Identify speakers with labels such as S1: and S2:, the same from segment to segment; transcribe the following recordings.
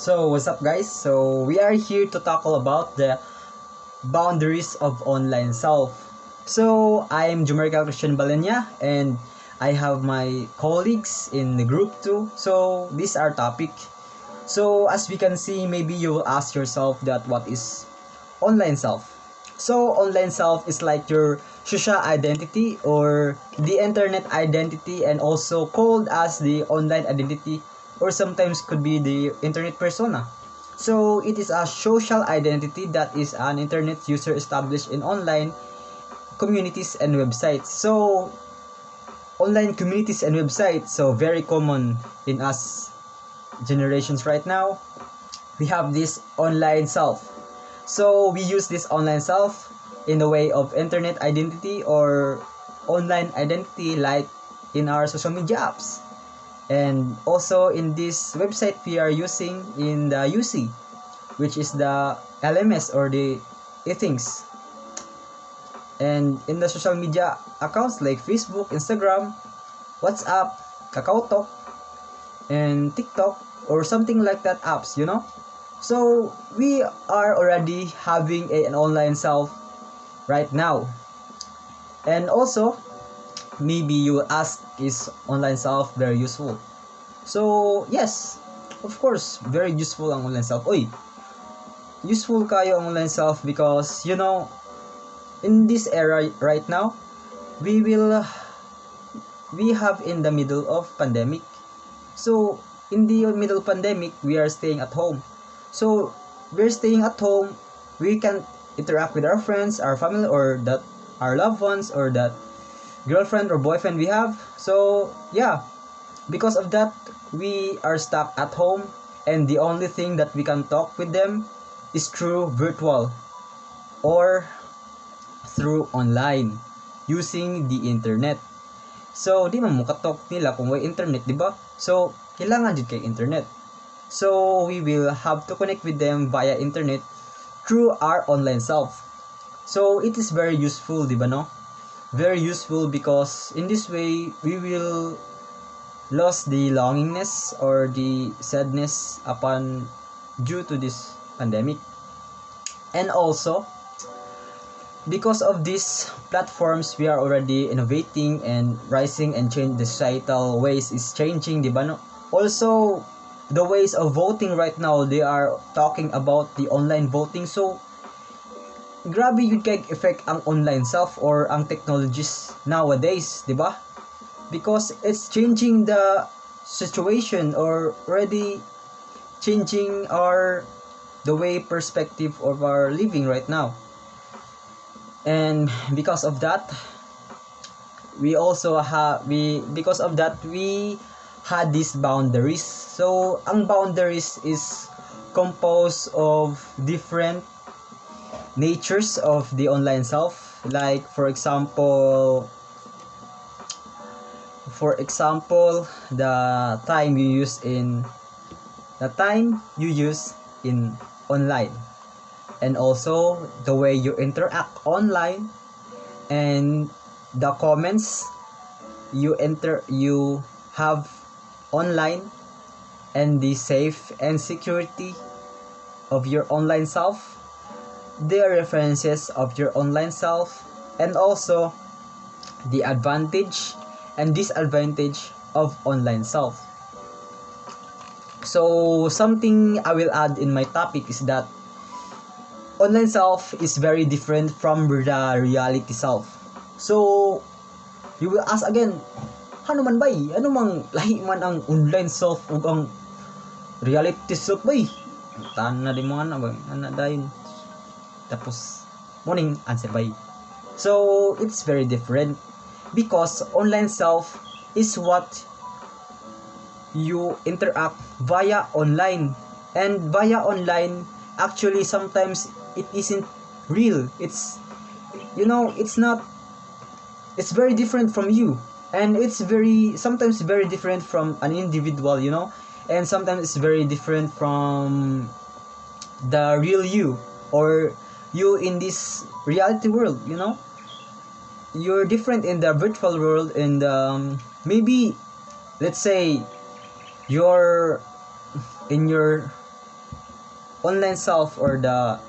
S1: So what's up guys? So we are here to tackle about the boundaries of online self. So I'm Jumercal Christian Balenya and I have my colleagues in the group too. So this is our topic. So as we can see, maybe you will ask yourself that what is online self? So online self is like your social identity or the internet identity, and also called as the online identity, or sometimes could be the internet persona. So it is a social identity that is an internet user established in online communities and websites. So online communities and websites, so very common in us generations right now. We have this online self. So we use this online self in the way of internet identity or online identity, like in our social media apps. And also in this website we are using in the UC, which is the LMS or the e-things. And in the social media accounts like Facebook, Instagram, WhatsApp, KakaoTalk, and TikTok, or something like that apps, So we are already having an online self right now. And also, maybe you ask, is online self very useful? So yes, of course, very useful ang online self. Oy, useful kayo ang online self because in this era right now, we have in the middle of pandemic. So in the middle of pandemic, we are staying at home. So we're staying at home, we can interact with our friends, our family, or that our loved ones, or that girlfriend or boyfriend we have. So yeah, because of that, we are stuck at home, and the only thing that we can talk with them is through virtual or through online using the internet. So di man mo katalk nila kung way internet, di ba? So kailangan jud kay internet. So we will have to connect with them via internet through our online self. So it is very useful, di ba no? Very useful because in this way we will lose the longingness or the sadness upon due to this pandemic. And also because of these platforms, we are already innovating and rising, and change the societal ways is changing, di ba no? Also the ways of voting right now, they are talking about the online voting. So grabe yun kay effect ang online self or ang technologies nowadays, di ba? Because it's changing the situation, or already changing the way perspective of our living right now. And because of that, we had these boundaries. So ang boundaries is composed of different natures of the online self. Like for example, the time you use in online, and also the way you interact online, and the comments you have online, and the safe and security of your online self, the references of your online self, and also the advantage and disadvantage of online self. So something I will add in my topic is that online self is very different from the reality self. So you will ask again, ano man bay? Ano mang lahi man ang online self ug ang reality self bay? Tan na di mo ana ba? Ana dayon. Tapos morning answer bay. So it's very different because online self is what you interact via online, and via online actually sometimes it isn't real. It's it's very different from you, and it's sometimes very different from an individual, and sometimes it's very different from the real you, or you in this reality world. You're different in the virtual world, and maybe let's say you're in your online self or the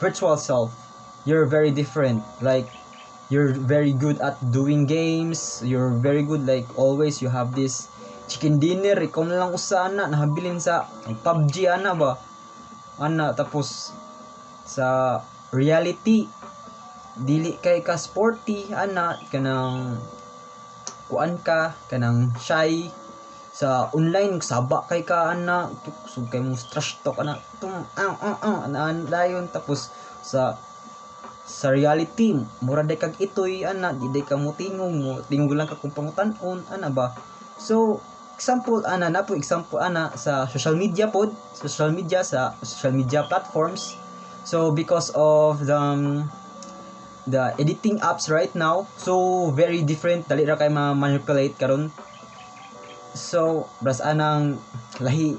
S1: virtual self, you're very different. Like, you're very good at doing games, you're very good, like always you have this chicken dinner, ikaw na lang usana nahabilin sa PUBG ana ba ana. Tapos sa reality dili kay ka sporty ana, kanang kuan ka, kanang shy. Sa online saba kay ka ana, sug kay mo trash talk ana ana dayon. Tapos sa reality mura day kag itoy ana, di day ka mo tingog lang ka kung pangutan-on ana ba. So example ana na po, example ana sa social media sa social media platforms. So because of the editing apps right now, so very different, dali ra kay ma-manipulate karon. So bras anang lahi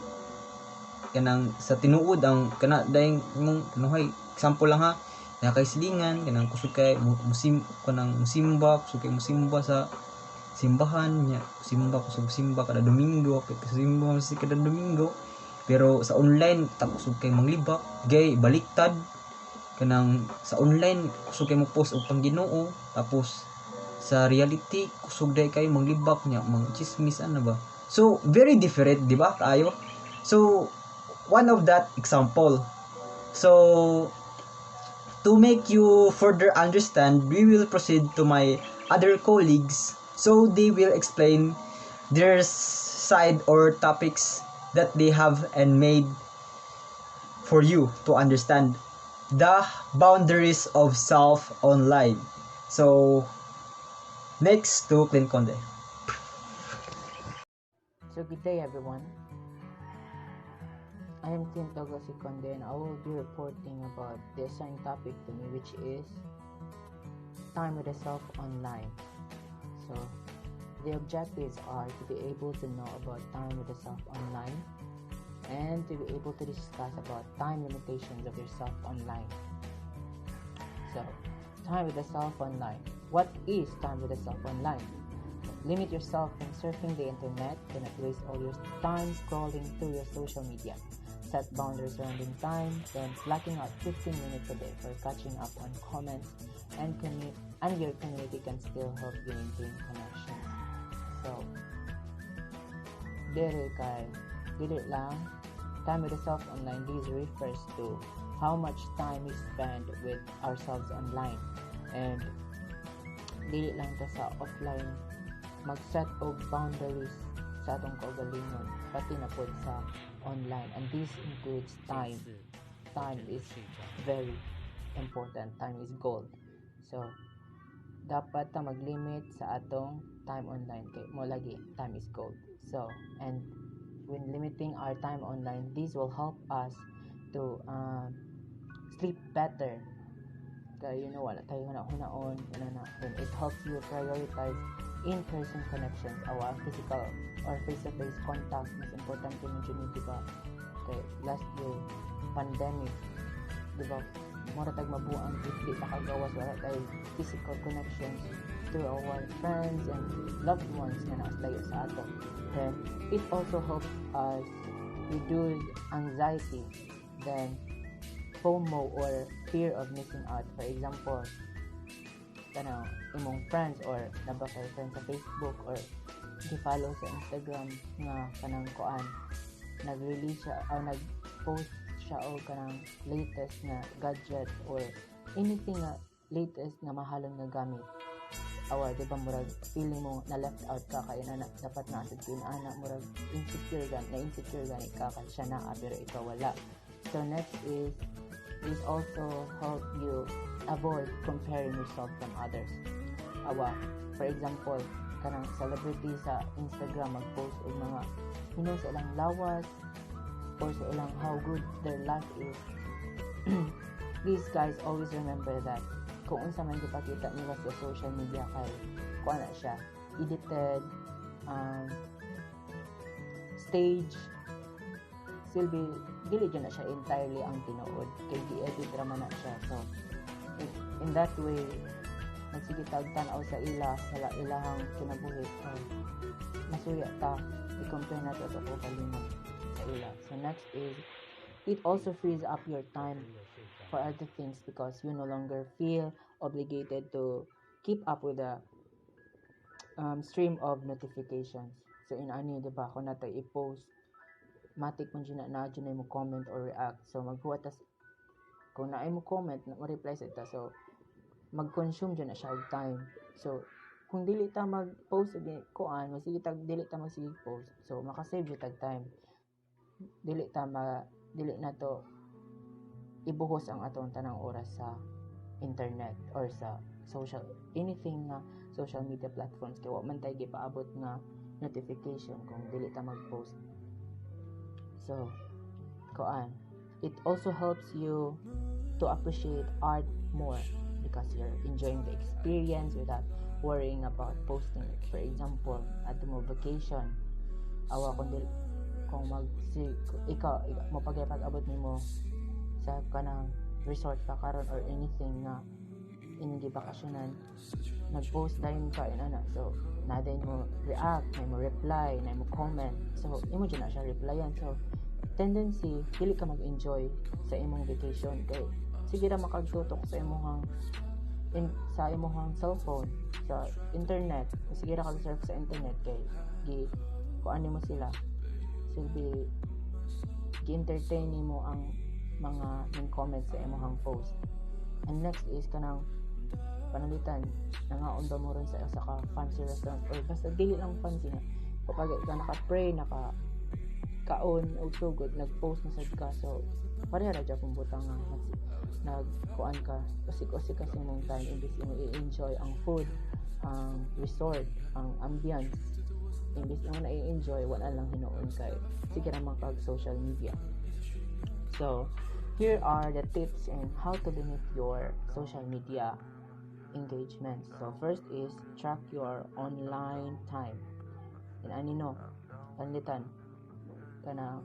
S1: kanang sa tinuod ang kana dayong mong kanuhay, example lang ha, kay silingan kanang kusog kay musimba, kusog kay musimba sa simbahan nya, kusog simba kada Domingo, simba si kada Domingo. Pero sa online kusog kay manglibak, gay baliktad, kanang sa online kusog kay mo post og pangginoo, tapos sa reality kusog day kay manglibak nya, chismis ana ba. So very different, di ba kaayo? So one of that example. So to make you further understand, we will proceed to my other colleagues, so they will explain their side or topics that they have and made for you to understand the boundaries of self online. So next to Clint Conde.
S2: So good day everyone. I am Clint Conde and I will be reporting about the assigned topic to me, which is time with the self online. So the objectives are to be able to know about time with the self online and to be able to discuss about time limitations of yourself online. So time with the self online. What is time with the self online? Limit yourself from surfing the internet. Do not waste all your time scrolling through your social media. Set boundaries surrounding time, then blocking out 15 minutes a day for catching up on comments and your community can still help you maintain connections. So, dili lang, time with yourself online. This refers to how much time we spend with ourselves online. And dili lang ta sa offline mag-set of boundaries sa atong kaugalingon, pati na po sa online, and this includes time. Time is very important. Time is gold. So dapat ta mag-limit sa atong time online kay mo lagi time is gold. So and when limiting our time online, this will help us to sleep better. Kaya wala tayo hunaon then it helps you prioritize in-person connections, our physical or face-to-face contact. Mas importante mo dyan, diba? Kay last year pandemic, diba, mura tag mabuang if di nakagawas wala tayo physical connections to our friends and loved ones na nakaslayo sa ato. Then it also helps us reduce anxiety, then FOMO or fear of missing out. For example, imong friends or naba kay friends sa Facebook or i-follow sa Instagram nga kanang kuan nag-release siya or nag-post siya o kanang latest na gadget or anything na latest na mahalong na gamit. Awa, di ba murag feeling mo na left out ka kay na dapat na asad ko na murag insecure gani ka kay siya na pero ikaw wala. So next is this also help you avoid comparing yourself from others. Awa, for example, kanang celebrity sa Instagram mag-post og mga sa ilang lawas or sa ilang how good their life is. These guys always remember that kung unsa man gipakita nila sa social media kay kuan na siya edited, stage, still dili dyan na siya entirely ang tinuod kay gi-edit drama na siya. So in that way magsige tag-tanaw sa ilahang kinabuhi masuya ta i-compare nato sa kalimot sa ila. So next is It also frees up your time for other things because you no longer feel obligated to keep up with the stream of notifications. So inaani, di ba, kung nato i-post, matik man dyan na dyan na mo comment or react. So magbuhat tas, kung na mo comment, na reply sa ita. So mag-consume dyan na siya og time. So kung dili ta mag-post again, kuan, masige tag dili ta magsige post. So makasave jud tag time. Dili na to ibuhos ang atong tanang oras sa internet or sa anything na social media platforms kay wa man tay gipaabot nga notification kung dili ta mag-post. So kuan, it also helps you to appreciate art more because you're enjoying the experience without worrying about posting it. For example, at mo vacation, awa kung ikaw mapagabot nimo sa kanang resort ka karon or anything na hindi bakasyonan, nag-post dayon ka inana, so naday mo react, na mo reply, na mo comment, so imo dyan na siya replyan. So tendency dili ka mag-enjoy sa imong vacation kay sige ra makagtutok sa imong sa imong cellphone sa internet, sige ra ka surf sa internet kay kuan mo sila, silbi gi-entertain nimo ang mga comment sa imong post. And next is kanang panalitan, nangaon ba mo ron sa ka fancy restaurant or basta dili lang fancy na kapag ka naka-pray, naka-kaon o sugod, nag-post na sad ka. So pareha ra dyan kung butang nga nagkuan ka, usik-usik kasi mong time imbis mo i-enjoy ang food, ang resort, ang ambience, imbis mo na i-enjoy, wala lang hinuon kay sige naman kag social media. So here are the tips on how to limit your social media engagement. So first is track your online time. Ani no, panlitan kana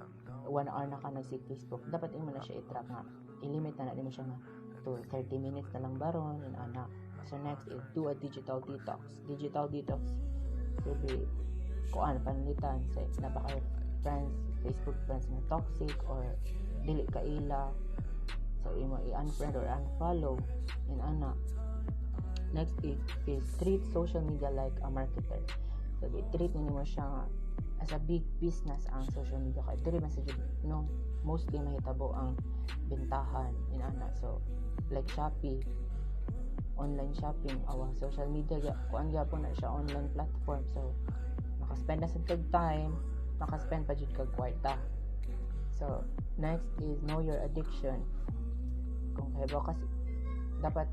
S2: 1 hour na ka nag-sig Facebook, dapat imo na siya i-track nga. I-limit na mo siya nga to 30 minutes na lang baron ana. So next is do a digital detox. Digital detox will be kuan panlitan sa napaka friends, Facebook friends na toxic or dili kaila. So imo i-unfriend or unfollow ana. Next is treat social media like a marketer. So treat nimo siya as a big business ang social media kay diri man sa no mostly mahitabo ang bentahan ana. So like Shopee, online shopping, social media kuan gyapon na siya online platform. So maka-spend na sad kag time, maka-spend pa jud kag kwarta. So next is know your addiction. Kung dapat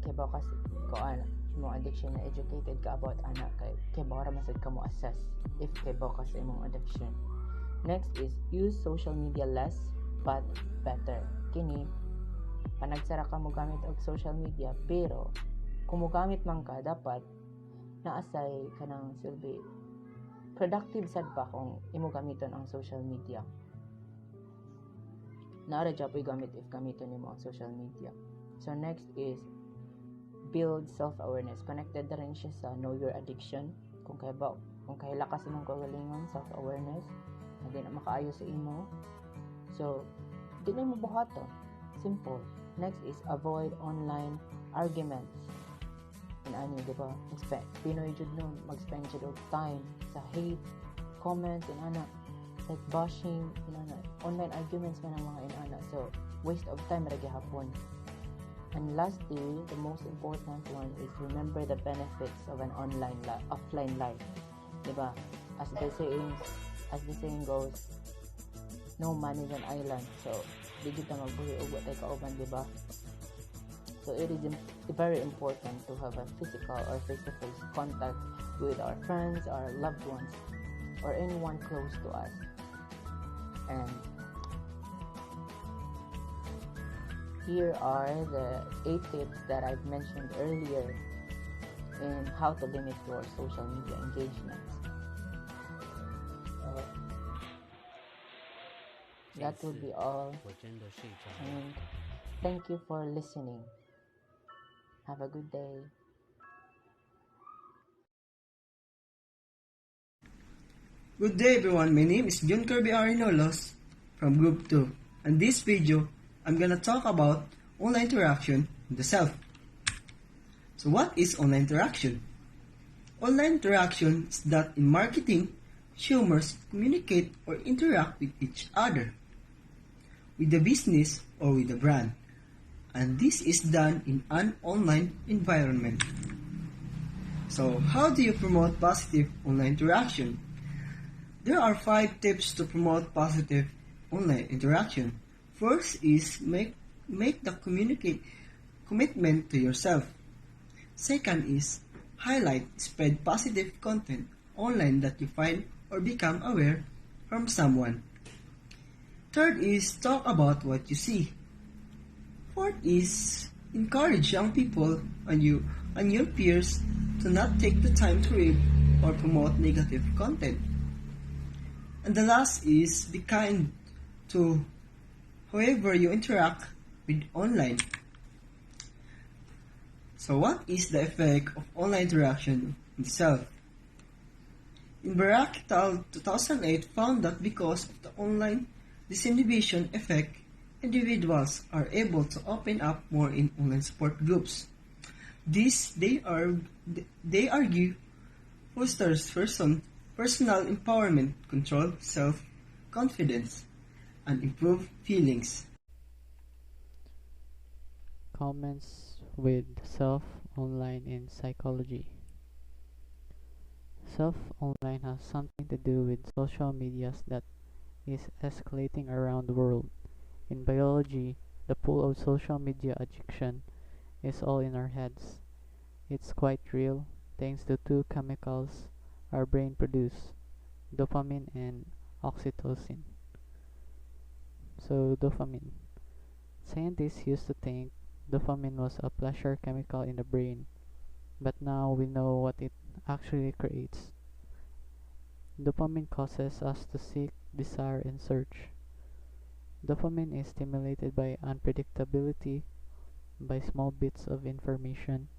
S2: kuan mo addiction na educated ka about ana kay bara masad ka mo assess if ka sa imong addiction. Next is use social media less but better. Kini panagsara ka mo gamit og social media, pero kung mo gamit man ka dapat naasay kanang silbi productive sad pa kung imo gamiton ang social media. Naara jud gamit if gamiton nimo ang social media. So next is build self-awareness. Connected na rin siya sa know your addiction. Kung kay lakas imong kagalingon, self-awareness, hindi na makaayo sa imo. So, di na mo buhaton. Simple. Next is avoid online arguments. Ano, di ba? Pinoy jud nun, mag-spend jud og time sa hate, comments, like bashing, online arguments man ang mga inana. So, waste of time ra gihapon. And lastly, the most important one is remember the benefits of an offline life. Diba? As the saying goes, no man is an island. So, di kita magbuhi og watay kauban, diba? So, it is very important to have a physical or face-to-face contact with our friends, our loved ones, or anyone close to us. And here are the 8 tips that I've mentioned earlier in how to limit your social media engagements. That would be all. And thank you for listening. Have a good day.
S1: Good day everyone, my name is Kirby from Group 2. In this video, I'm gonna talk about online interaction in the self. So what is online interaction? Online interaction is that in marketing, consumers communicate or interact with each other, with the business or with the brand. And this is done in an online environment. So how do you promote positive online interaction? There are 5 tips to promote positive online interaction. First is make the commitment to yourself. Second is spread positive content online that you find or become aware from someone. Third is talk about what you see. Fourth is encourage young people and your peers to not take the time to read or promote negative content. And the last is be kind to whoever you interact with online. So what is the effect of online interaction in itself? In Barack et al. 2008 found that because of the online disinhibition effect, individuals are able to open up more in online support groups. This, they argue, fosters personal empowerment, control, self-confidence, and improve feelings.
S2: Comments with self online in psychology. Self online has something to do with social medias that is escalating around the world. In biology, the pool of social media addiction is all in our heads. It's quite real, thanks to two chemicals our brain produce, dopamine and oxytocin. So, dopamine. Scientists used to think dopamine was a pleasure chemical in the brain, but now we know what it actually creates. Dopamine causes us to seek, desire, and search. Dopamine is stimulated by unpredictability, by small bits of information,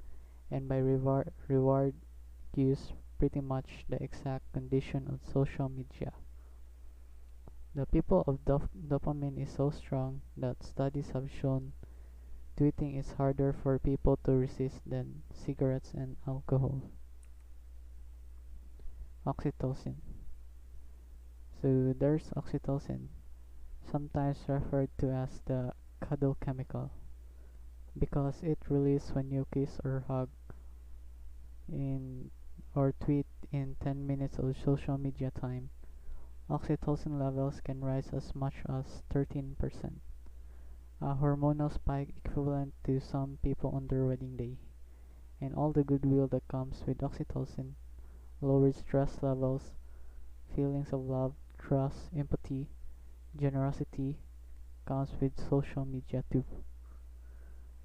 S2: and by reward cues, pretty much the exact condition of social media. The people of dopamine is so strong that studies have shown tweeting is harder for people to resist than cigarettes and alcohol. Oxytocin. So there's oxytocin, sometimes referred to as the cuddle chemical, because it releases when you kiss or hug in or tweet in 10 minutes of social media time. Oxytocin levels can rise as much as 13%, a hormonal spike equivalent to some people on their wedding day. And all the goodwill that comes with oxytocin lowers stress levels, feelings of love, trust, empathy, generosity comes with social media too.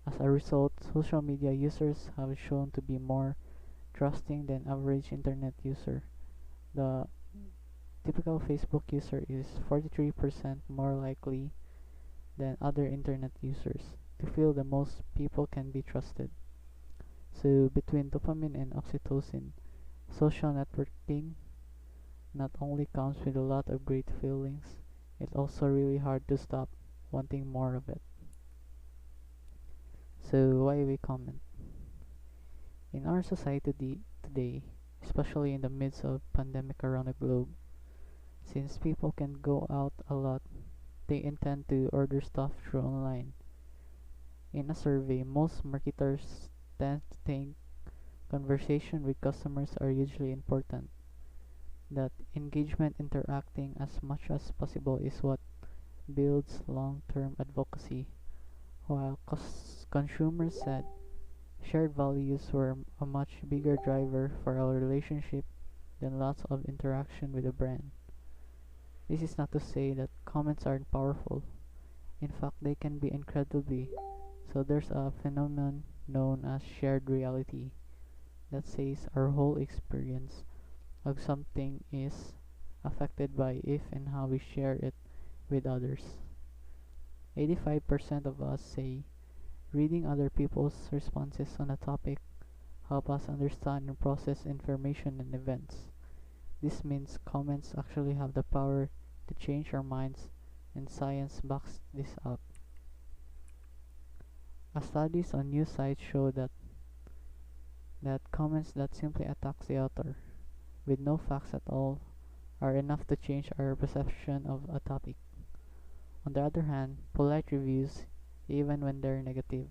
S2: As a result, social media users have shown to be more trusting than average internet user. The typical Facebook user is 43% more likely than other internet users to feel the most people can be trusted. So between dopamine and oxytocin, social networking not only comes with a lot of great feelings, it's also really hard to stop wanting more of it. So why we comment? In our society today, especially in the midst of pandemic around the globe, since people can go out a lot, they intend to order stuff through online. In a survey, most marketers tend to think conversation with customers are usually important, that engagement interacting as much as possible is what builds long-term advocacy, while consumers said shared values were a much bigger driver for our relationship than lots of interaction with a brand. This is not to say that comments aren't powerful. In fact, they can be incredibly. So there's a phenomenon known as shared reality that says our whole experience of something is affected by if and how we share it with others. 85% of us say reading other people's responses on a topic help us understand and process information and events. This means comments actually have the power to change our minds and science backs this up. Studies on news sites show that comments that simply attacks the author with no facts at all are enough to change our perception of a topic. On the other hand, polite reviews, even when they're negative,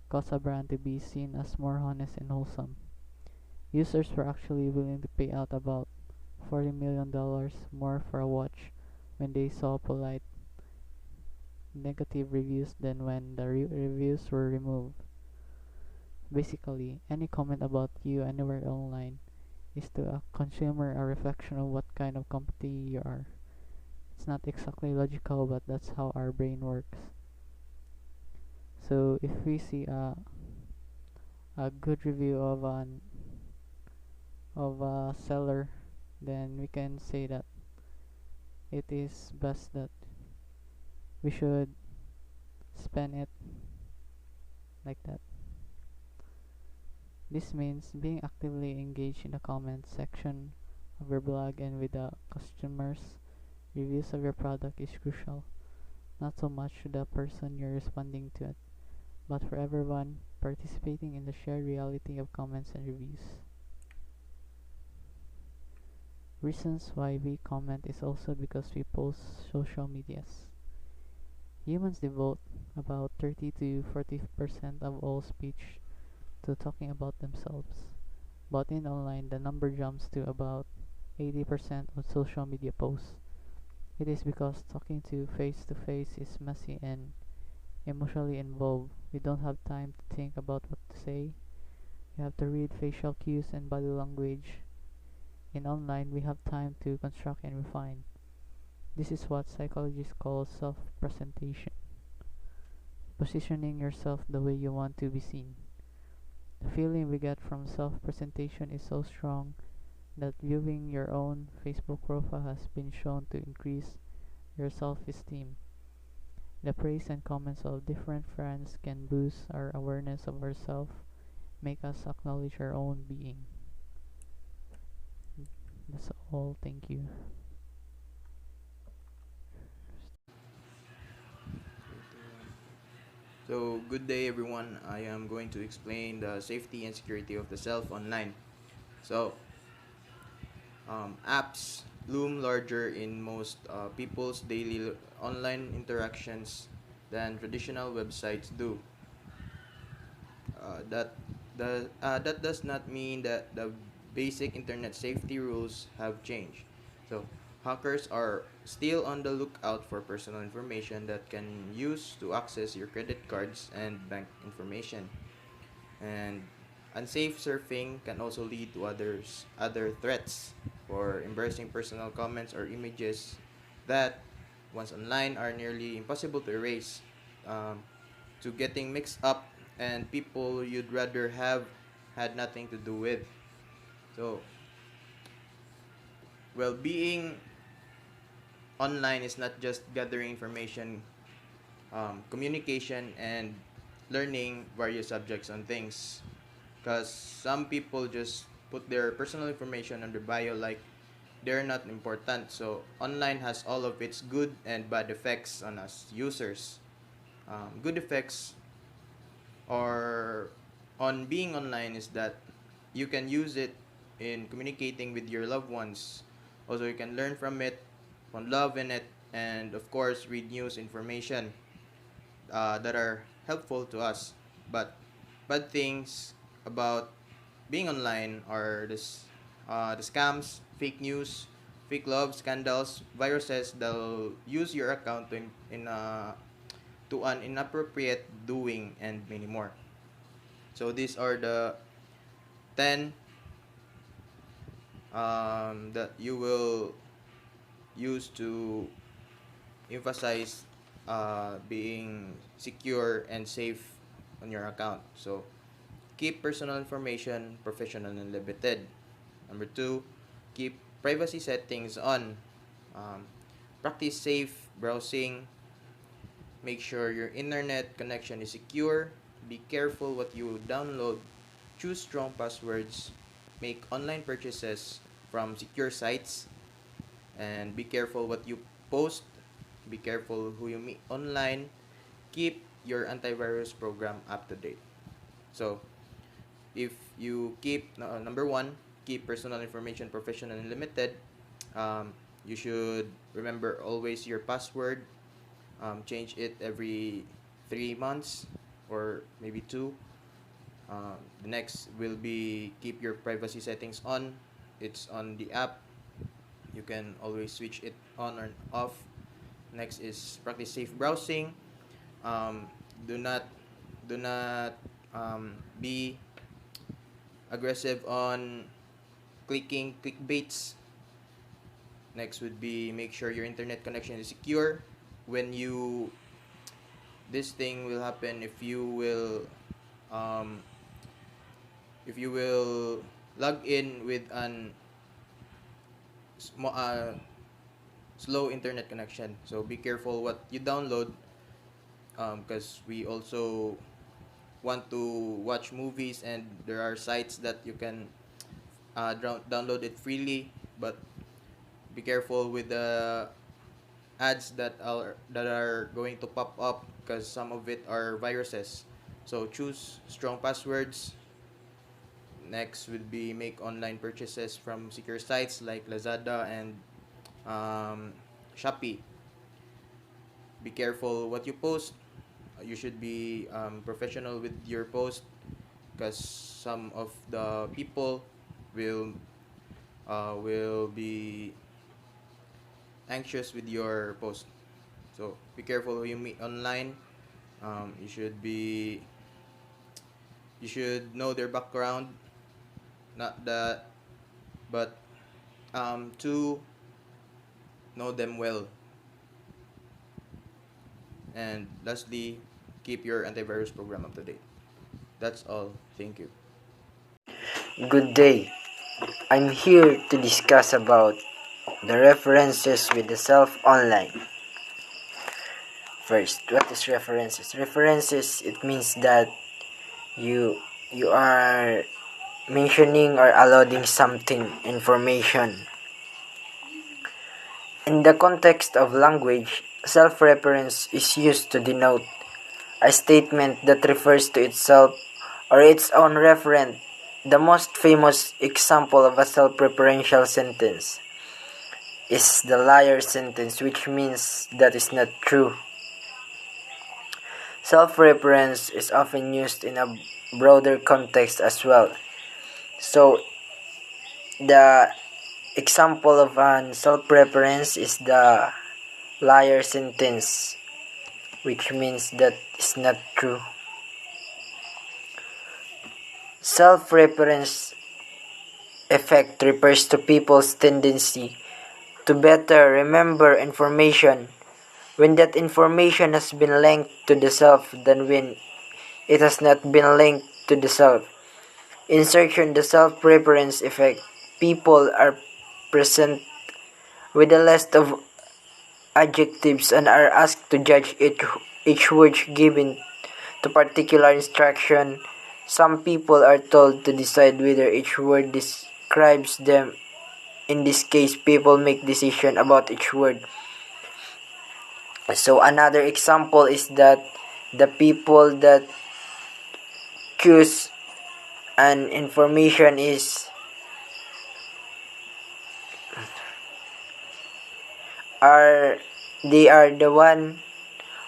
S2: cause a brand to be seen as more honest and wholesome. Users were actually willing to pay out about $40 million more for a watch when they saw polite negative reviews than when the reviews were removed. Basically, any comment about you anywhere online is to a consumer a reflection of what kind of company you are. It's not exactly logical, but that's how our brain works. So if we see a good review of a seller, then we can say that it is best that we should spend it like that. This means being actively engaged in the comment section of your blog and with the customers' reviews of your product is crucial. Not so much to the person you're responding to it, but for everyone participating in the shared reality of comments and reviews. Reasons why we comment is also because we post social medias. Humans devote about 30 to 40% of all speech to talking about themselves, but in online the number jumps to about 80% on social media posts. It is because talking to face is messy and emotionally involved. We don't have time to think about what to say. We have to read facial cues and body language. In online, we have time to construct and refine. This is what psychologists call self-presentation, positioning yourself the way you want to be seen. The feeling we get from self-presentation is so strong that viewing your own Facebook profile has been shown to increase your self-esteem. The praise and comments of different friends can boost our awareness of ourselves, make us acknowledge our own being. That's all. Thank you.
S3: So, good day everyone. I am going to explain the safety and security of the self online. So, apps loom larger in most people's daily online interactions than traditional websites do. That does not mean that the basic internet safety rules have changed. So, hackers are still on the lookout for personal information that can use to access your credit cards and bank information. And unsafe surfing can also lead to other threats for embarrassing personal comments or images that once online are nearly impossible to erase, um, to getting mixed up and people you'd rather have had nothing to do with. So, well, being online is not just gathering information, communication, and learning various subjects on things. Because some people just put their personal information on their bio like they're not important. So, online has all of its good and bad effects on us users. Good effects or on being online is that you can use it in communicating with your loved ones. Also, you can learn from it, find love in it, and of course, read news information that are helpful to us. But bad things about being online are the scams, fake news, fake love, scandals, viruses that'll use your account to an inappropriate doing, and many more. So these are the 10 that you will use to emphasize being secure and safe on your account. So keep personal information professional and limited. Number two, keep privacy settings on. Um, Practice safe browsing. Make sure your internet connection is secure. Be careful what you download. Choose strong passwords. Make online purchases from secure sites. And be careful what you post Be careful who you meet online. Keep your antivirus program up to date. So, if you keep number one, keep personal information professional and limited. You should remember always your password. Change it every 3 months or maybe two. The next will be keep your privacy settings on. It's on the app. You can always switch it on or off. Next is practice safe browsing. Um, do not be aggressive on clicking clickbaits. Next would be make sure your internet connection is secure. When you this thing will happen um, if you will log in with an slow internet connection. So be careful what you download, because we also want to watch movies and there are sites that you can download it freely, but be careful with the ads that are going to pop up because some of it are viruses. So choose strong passwords. Next would be make online purchases from secure sites like Lazada and Shopee. Be careful what you post. You should be professional with your post because some of the people will be anxious with your post. So be careful who you meet online. You should be you should know their background, not that, but to know them well. And lastly, keep your antivirus program up to date. That's all. Thank you.
S4: Good day. I'm here to discuss about the references with the self online. First, what is references? References, it means that you are mentioning or alluding something information. In the context of language, self-reference is used to denote a statement that refers to itself or its own referent. The most famous example of a self-referential sentence is the liar sentence, which means that is not true. Self-reference is often used in a broader context as well. So, the example of an self-reference is the liar sentence, which means that is not true. Self-reference effect refers to people's tendency to better remember information when that information has been linked to the self than when it has not been linked to the self. Insertion the self-reference effect. People are present with a list of adjectives and are asked to judge each word given to particular instruction. Some people are told to decide whether each word describes them. In this case, people make decision about each word. So another example is that the people that choose an information they are the one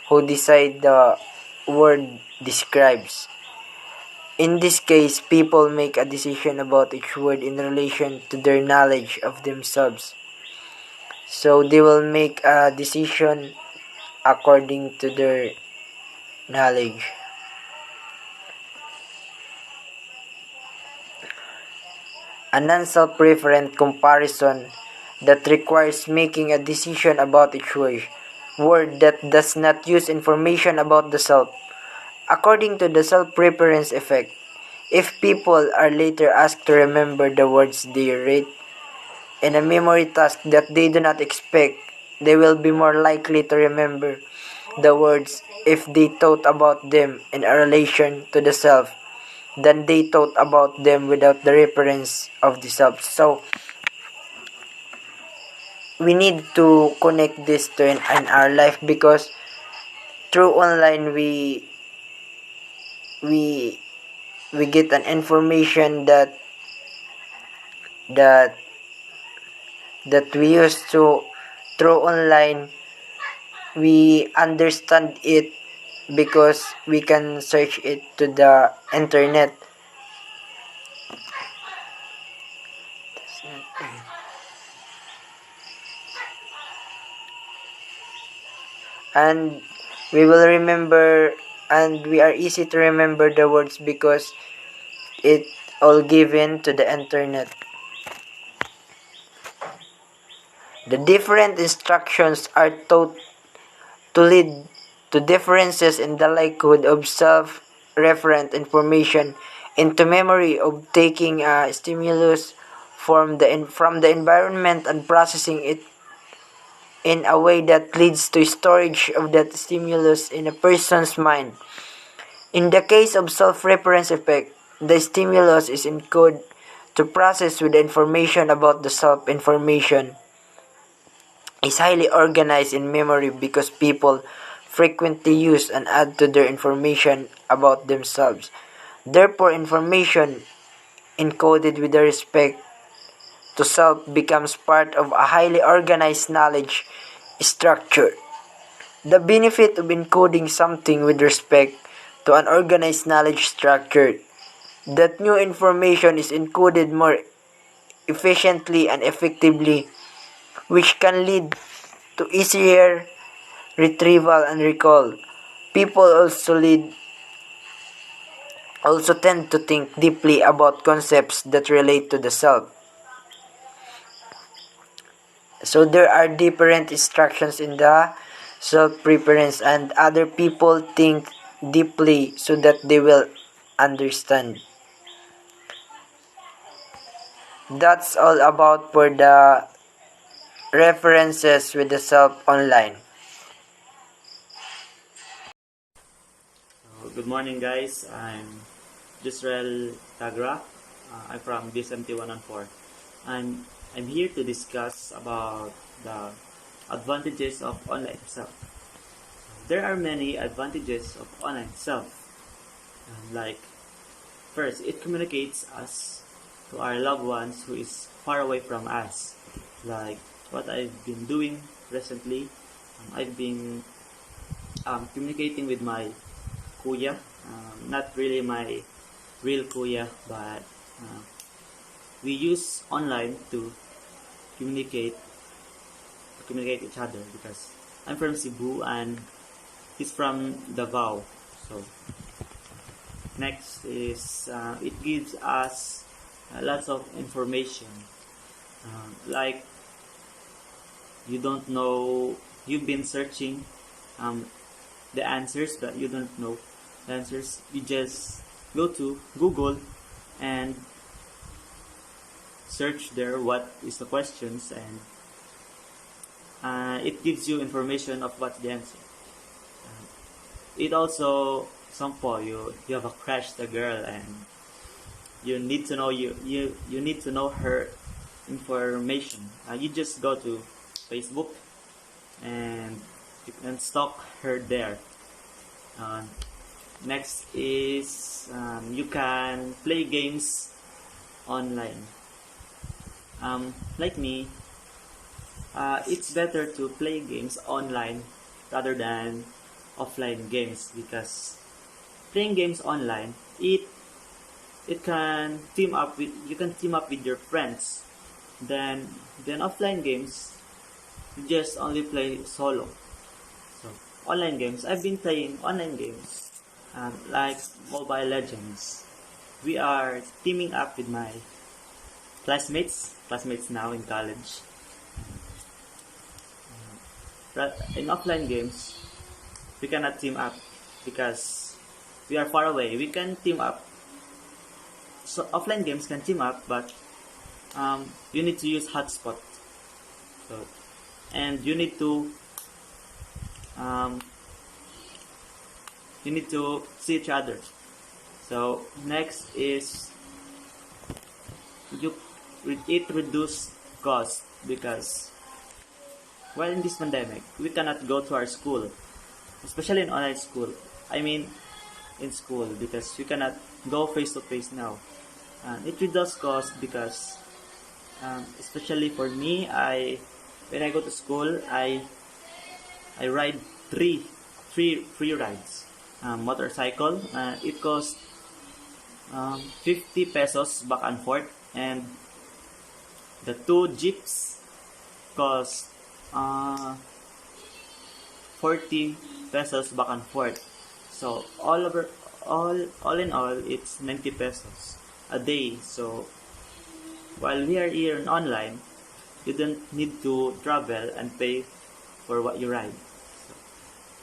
S4: who decide the word describes. In this case, people make a decision about each word in relation to their knowledge of themselves. So they will make a decision according to their knowledge. A non-self-referent comparison that requires making a decision about each word that does not use information about the self. According to the self-reference effect, if people are later asked to remember the words they read in a memory task that they do not expect, they will be more likely to remember the words if they thought about them in a relation to the self than they thought about them without the reference of the self. So, we need to connect this to in our life, because through online we we get an information that that we use to through online. We understand it because we can search it to the internet. And we will remember, and we are easy to remember the words because it all given to the internet. The different instructions are taught to lead to differences in the likelihood of self-referent information into memory, of taking a stimulus from the environment and processing it in a way that leads to storage of that stimulus in a person's mind. In the case of self-reference effect, the stimulus is encoded to process with the information about the self-information is highly organized in memory because people frequently use and add to their information about themselves. Therefore, information encoded with respect to self becomes part of a highly organized knowledge structure. The benefit of encoding something with respect to an organized knowledge structure, that new information is encoded more efficiently and effectively, which can lead to easier retrieval and recall. People also tend to think deeply about concepts that relate to the self. So there are different instructions in the self-preference, and other people think deeply so that they will understand. That's all about for the references with the self online.
S5: Good morning, guys. I'm Jisrael Tagra. I'm from BSMT 114. I'm here to discuss about the advantages of online self. There are many advantages of online self. Like, first, it communicates us to our loved ones who is far away from us. Like what I've been doing recently, I've been communicating with my kuya, not really my real kuya, but we use online to communicate each other, because I'm from Cebu and he's from Davao. So next is it gives us lots of information, like you don't know, you've been searching the answers, but you don't know the answers. You just go to Google and search there what is the questions, and it gives you information of what's the answer. It also, example, you have a crush the girl and you need to know you need to know her information. You just go to Facebook and you can stalk her there. Next is you can play games online. Like me, it's better to play games online rather than offline games, because playing games online, it can team up with, you can team up with your friends. Then offline games, you just only play solo. So online games, I've been playing online games like Mobile Legends. We are teaming up with my classmates now in college. But in offline games, we cannot team up because we are far away. We can team up. So offline games can team up, but you need to use hotspot. So, and you need to see each other. So next is it reduce cost, because while in this pandemic, we cannot go to our school, especially in online school. I mean, in school, because we cannot go face to face now. And it does cost because, especially for me, when I go to school, I ride three free rides, motorcycle. It costs 50 pesos back and forth, and the two jeeps cost 40 pesos back and forth. So all in all, it's 90 pesos a day. So while we are here in online, you don't need to travel and pay for what you ride. So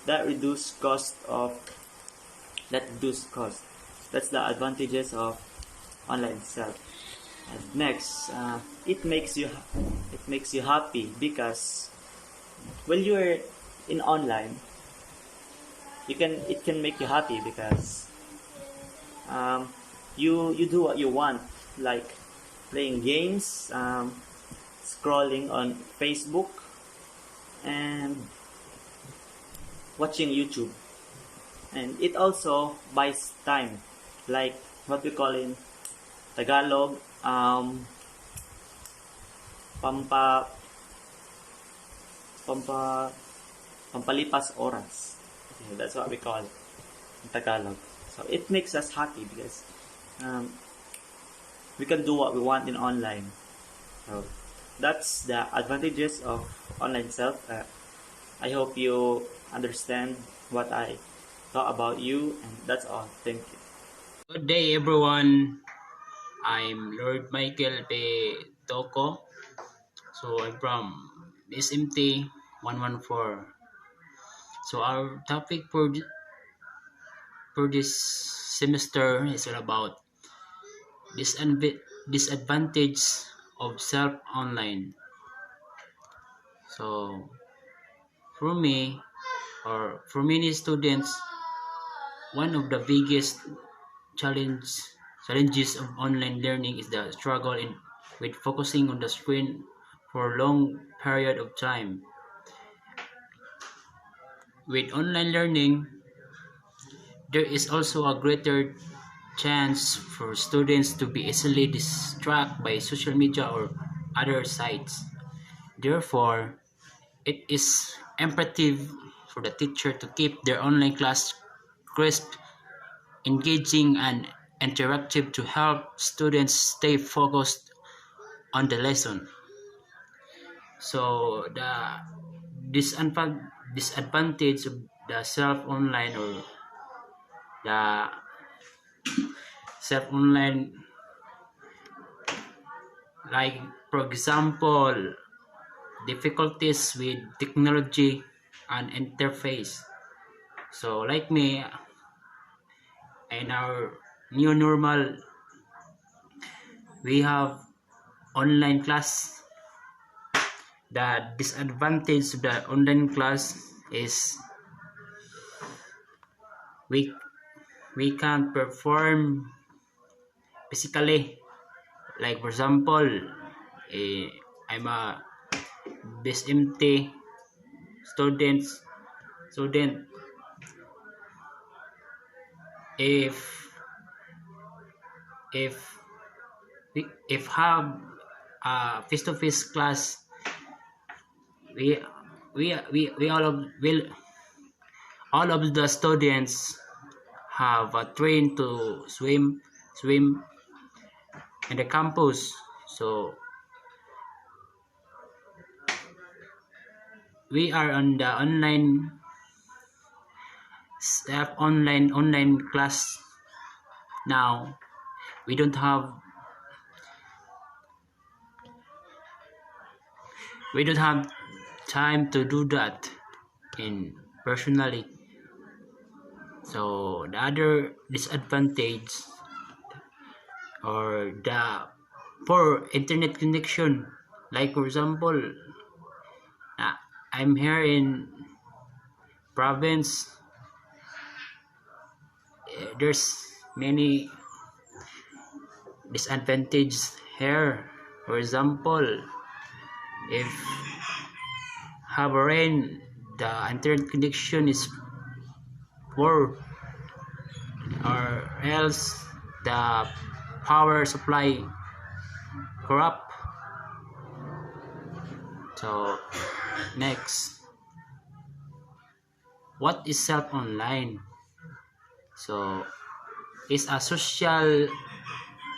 S5: that reduce cost. That's the advantages of online itself. And next, it makes you happy because when you're in online, it can make you happy because you do what you want, like playing games, scrolling on Facebook, and watching YouTube. And it also buys time, like what we call in Tagalog, pampa pampa pampalipas oras. Okay, that's what we call it in Tagalog. So it makes us happy because we can do what we want in online. So that's the advantages of online self. I hope you understand what I thought about you, and that's all. Thank you.
S6: Good day, everyone. I'm Lord Michael P. Toko. So I'm from SMT 114. So our topic for this semester is all about disadvantage of self online. So for me, or for many students, one of the biggest challenge challenges of online learning is the struggle with focusing on the screen for a long period of time. With online learning, there is also a greater chance for students to be easily distracted by social media or other sites. Therefore, it is imperative for the teacher to keep their online class crisp, engaging, and interactive to help students stay focused on the lesson. So the disadvantage of the self online or the self online, like for example, difficulties with technology and interface. So like me, in our new normal, we have online class. The disadvantage of the online class is we we can't perform physically. Like for example, I'm a BSMT student. If if have a face-to-face class, we we all of the students have a train to swim in the campus. So we are on the online class now. We don't have time to do that in personally. So the other disadvantage or the poor internet connection, like for example, I'm here in province. There's many disadvantages here. For example, if have a rain, the internet connection is poor, or else the power supply corrupt. So next, what is self online? So it's a social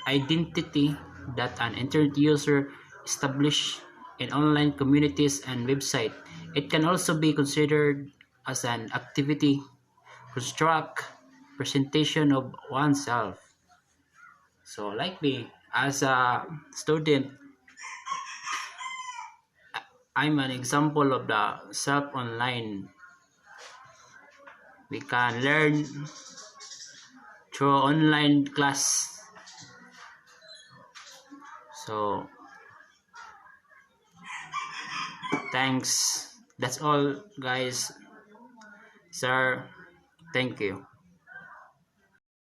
S6: identity that an internet user establish in online communities and website. It can also be considered as an activity construct presentation of oneself. So like me as a student, I'm an example of the self online. We can learn through online class. So thanks. That's all guys. Sir, thank you.